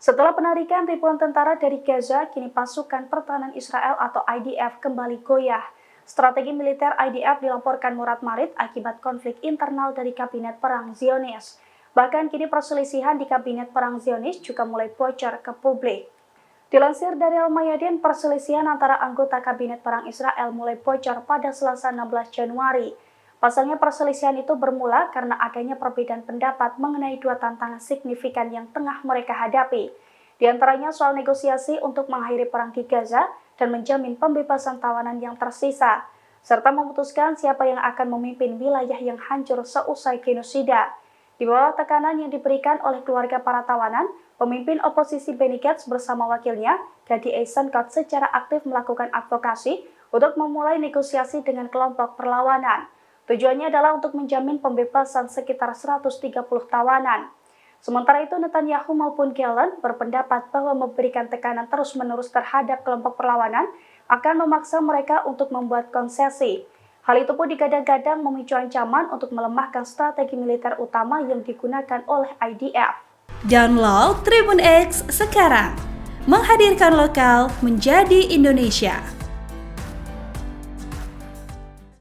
Setelah penarikan ribuan tentara dari Gaza, kini pasukan pertahanan Israel atau IDF kembali goyah. Strategi militer IDF dilaporkan morat-marit akibat konflik internal dari Kabinet Perang Zionis. Bahkan kini perselisihan di Kabinet Perang Zionis juga mulai bocor ke publik. Dilansir dari Al-Mayadin, perselisihan antara anggota Kabinet Perang Israel mulai bocor pada Selasa 16 Januari. Pasalnya perselisihan itu bermula karena adanya perbedaan pendapat mengenai dua tantangan signifikan yang tengah mereka hadapi. Di antaranya soal negosiasi untuk mengakhiri perang di Gaza dan menjamin pembebasan tawanan yang tersisa, serta memutuskan siapa yang akan memimpin wilayah yang hancur seusai genosida. Di bawah tekanan yang diberikan oleh keluarga para tawanan, pemimpin oposisi Benny Gantz bersama wakilnya, Gadi Eisenkot, secara aktif melakukan advokasi untuk memulai negosiasi dengan kelompok perlawanan. Tujuannya adalah untuk menjamin pembebasan sekitar 130 tawanan. Sementara itu, Netanyahu maupun Gallant berpendapat bahwa memberikan tekanan terus-menerus terhadap kelompok perlawanan akan memaksa mereka untuk membuat konsesi. Hal itu pun digadang-gadang memicu ancaman untuk melemahkan strategi militer utama yang digunakan oleh IDF. Download Tribun X sekarang, menghadirkan lokal menjadi Indonesia.